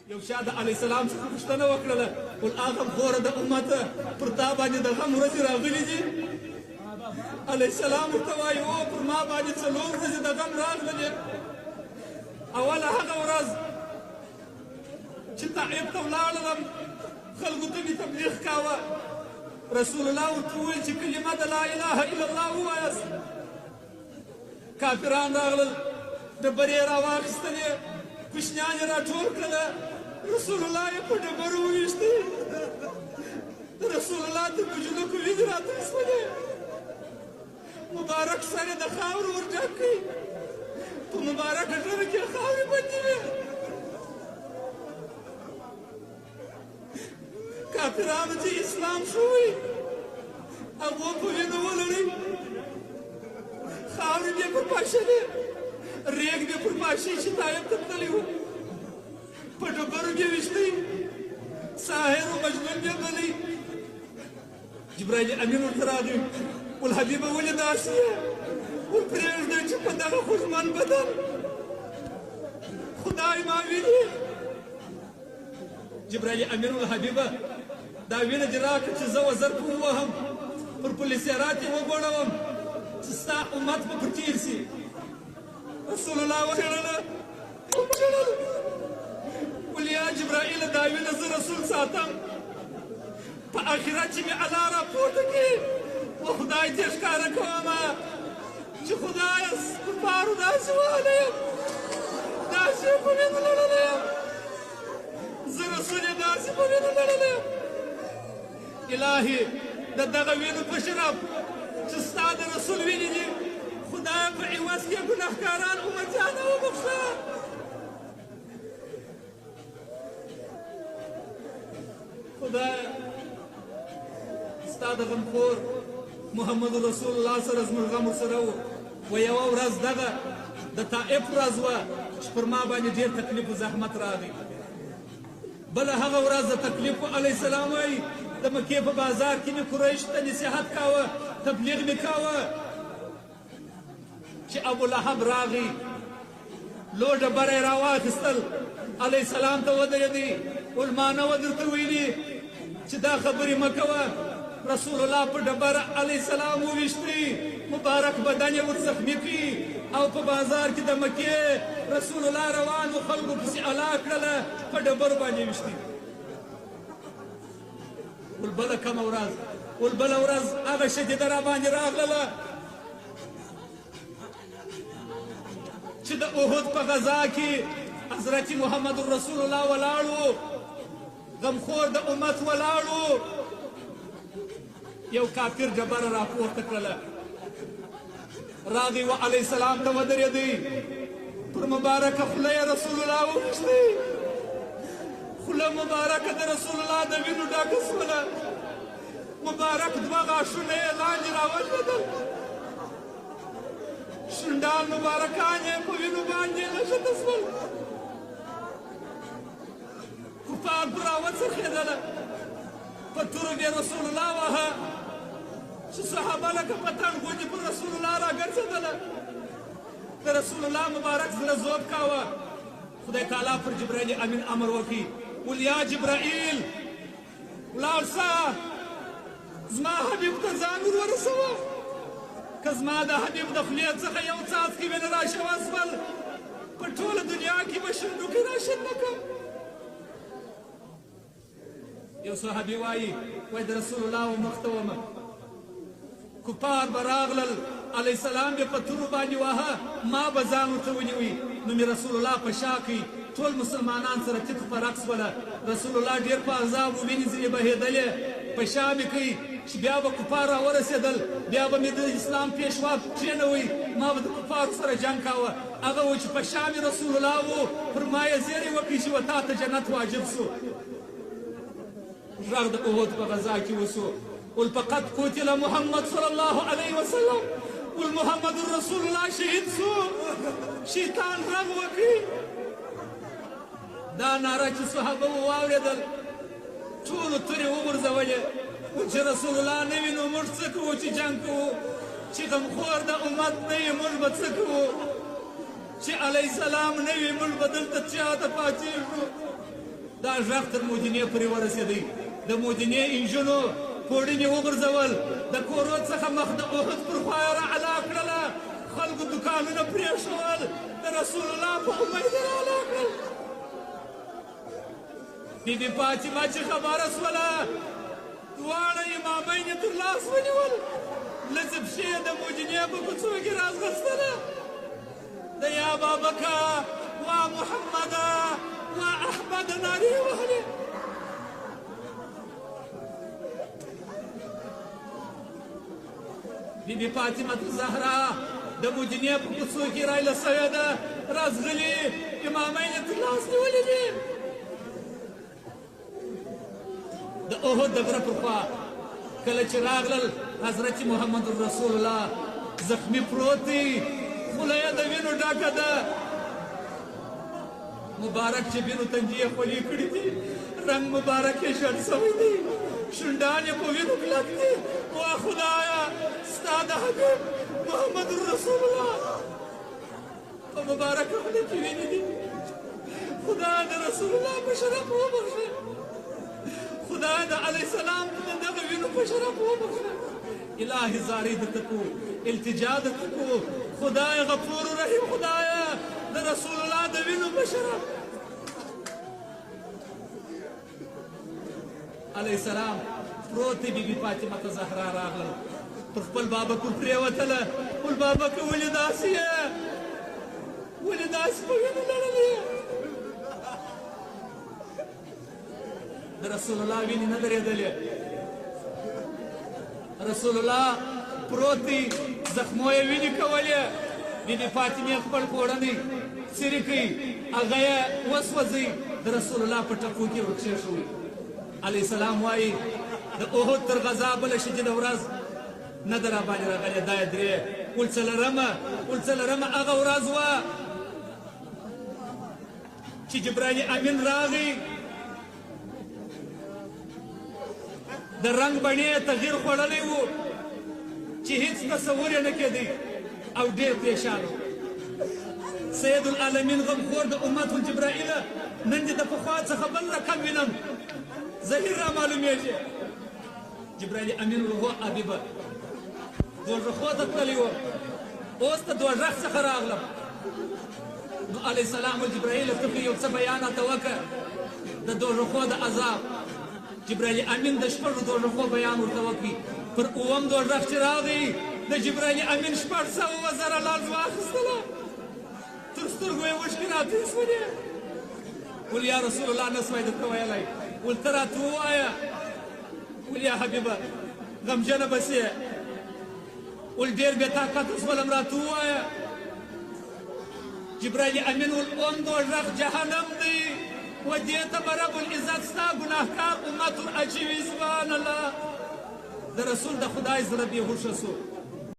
you شاه د علیه السلام څخه پوښتنه وکړله ول هغه خوره د امت پر تا باندې د غم ورځې راغلي دي علیه السلام ورته وایي او پر ما باندې څلور ورځې د غم راغللې اوله هغه ورځ چې طائف ته ولاړلم خلکو ته مې تبلیغ کاوه رسول الله ورته وویل چې کلمه د لا اله الا الله ووایاست کافران راغلل ډبرې یې راواخیستلې کوچنیان یې راټول کړله رسول الله یې په ډبرو وویشتې د رسول الله تر مجلکو وینې راته شولې مبارک سر یې د خاورو ور ډک کړي په مبارکه ژبه کې خاورې بندې وې کافرانو چې اسلام شوی هغو په وینو ولړئ خاورې بیا پر پاشلې ریګ بیا پر پاشي چې طایف ته تللی و په ډبرو بیا ویشتی ساحر و مجنون بیا بلی جبرائیل امین ورته راغی ول حبیبه ولې داسې یې ول پرېږدئ چې په دغه خوږمن بدن خدای ما ویني جبرائیل امین ول حبیبه دا وینه دې راکړه چې زه وزر په ووهم پر پولیسیرات یې وګوړوم چې ستا امت به پر تیر سي رسول الله وژړله ول یا جبرائیل دا وینه زه رسول ساتم په آخرت چې مې الله راپورته کړي و خدای ته ښکاره کومه چې خدایه کفارو داسې وهلی یم داسې یې په وینو لړلی یم زه رسول یې داسې په وینو لړلی یم الهي د دغه وینو په شرف چې ستا د رسول وینې دي خدایه په عوض کې ګنهګاران امتیانه وبخښه خدایه ستا د غمخور محمد رسول الله سره زموږ غم ورسره و و یوه ورځ دغه د طائف ورځ وه چې پر ما باندې ډېر تکلیف و زحمت راغی بله هغه ورځ د تکلیف علیه السلام وایي د مکې په بازار کې مې قریشو ته نصیحت کاوه تبلیغ مې کاوه چې ابولهب راغی لو ډبره یې راواخیستل علیه السلام ته ودرېدی ول ما نه وه درته ویلي چې دا خبرې مه کوه رسول الله په ډبره علیه السلام وویشتی مبارک بدن یې ورزخمي کړي او په بازار کې د مکې رسول الله روان و خلکو پسې الا کړله په ډبرو باندې ویشتي ول بله کومه ورځ ول بله ورځ هغه شدیده را باندې راغلله چې د احد په غذا کې حضرت محمد رسول الله ولاړ و غمخور د امت ولاړ و یو کافر ډبره راپورته کړله راغی و علیه السلام ته ودرېدی پر مبارکه خوله یې رسول الله وویشتی خوله مبارکه د رسول الله د وینو ډکه شوله مبارک دوه غاښونه یې لاندې راولوېدل شونډان مبارکان یې په وینو باندې نښته شول کفار پر راوڅرخېدله په تورو بې رسول الله وهه چې صحابه لکه پتنګ غوندې پر رسول الله راګرځېدله د رسول الله مبارک زړه ذوب کاوه خدای تعالی پر جبرائیل امین امر وکړي ول یا جبرائیل ولاړ شه زما حبیب ته ځان ور ورسوه که زما د حبیب د خولې څخه یو څاڅکي وینه راشوه شول په ټوله دنیا کې به شونډوکې راشنه کړم یو صحابي وایي د رسول الله مخ ته ومه کفار به راغلل علیه السلام به په تورو باندې واهه ما به ځان ورته ونیوي نو مې رسول الله په شا کوي ټول مسلمانان سره تیت په رقص وله رسول الله ډېر په عذاب و وینې ځینې بهېدلې په شا مې کوي چې بیا به کفار راورسېدل بیا به مې د اسلام پیشوا کښېنوئ ما به د کفارو سره جنګ کاوه هغه و چې په شا مې رسول الله و پر ما یې زیری وکړي چې و تا ته جنت واجب سو غږ د احد په غذا کې وسو ول فقد قتل محمد صلی الله علیه وسلم ول محمد رسول الله شهید سو شیطان غږ وکړي دا ناره چې صحابه واورېدل ټولو تورې وغورځولې چې رسول الله نه وي نو موږ څه کوو چې جنګ کوو چې غمخور د امت نه وي موږ به څه کوو چې علیه السلام نه وي موږ به دلته چا ته پاتېږو دا غږ تر مدینې پورې ورسېدی د مدینې انجونو پوړینې وغورځول د کورو څخه مخ د احد پر خوا یې راعلا کړله خلکو دوکانونه پرېښول د رسول الله په امید یې راعلا کړل بیبي فاطمه چې خبره سوله دواړه امامین یې تر لاس ونیول لڅې پښې یې د مدینې په کوڅو کې راځغستله د یا ابابکر وا محمده وا احمد نارې یې وهلې بیبي فاطمه الزهرا د مدینې په کوڅو کې رایله سوې ده راځغلي امامین یې تر لاس نیولې دي د احد د غره پر خوا کله چې راغلل حضرت محمد رسول الله زخمی پروت دی خوله یې د وینو ډکه ده مبارک چې وینو تنجې یې خولې کړي دي رنګ مبارک یې شړ سوی دی شونډان یې په وینو کلک دي وا خدایه ستا د حبیب محمد رسول الله په مبارکه خوله کې وینې دي خدای د رسول الله په شرف وبخښه خدای د علیه السلام د دغه وینو په شرف وبخښه الهي زارې درته کوو التجا درته کوو خدای غفور رحیم خدایه د رسول الله د وینو په شرف علیه السلام پروت دی بیبي فاطمه زهرا راغله پر خپل بابکو پرېوتله خپل بابکه ولې داسې یې ولې داسې په وینو لړلې د رسول الله وینې نه درېدلې رسول الله پروت دی زخمو یې وینې کولې بیبي فاطمې خپل کورنۍ څیرې کوي هغه یې وسوځوي د رسول الله په ټپو کې ورکښېښوي علیه السلام وایي د احد تر غذا بله شدیده ورځ نه ده راباندې راغلې دا یې درې څلرمه هغه ورځ وه چې جبرائیل امین راغی د رنګ بڼې یې تغییر خوړلی و چې هیڅ تصور یې نه کېدی او ډېر پریشان و سید العالمین غمخور د امت الجبرائیله نن دې د پخوا څخه بل رقم وینم ظهیر را معلومیږي جبرائیل امین ورغو حبیبه دوزخو ته تللی و اوس د دوزخ څخه راغلم نو علیه السلام الجبرائیل ته یو څه بیان راته وکړه د دوزخو د عذاب جبرائیل امین د شپږو دوزخو بیان ورته وکړي پر اووم دوزخ چې راغی د جبرائیل امین 600 زره لالز واخیستله تر سترګو یې اوښکې راتوی شولې ول یا رسول الله نه سوای درته ویلی ول ته راته ووایه ول یا حبیبه غمجنه بس یې ول ډېر بې طاقته شولم راته ووایه جبرائیل امین ول اوم دوزخ جهنم دی و دې ته به رب العزت ستا ګناهکار امت ور اچوي سبحان الله د رسول د خدای زړه بېهوښه سو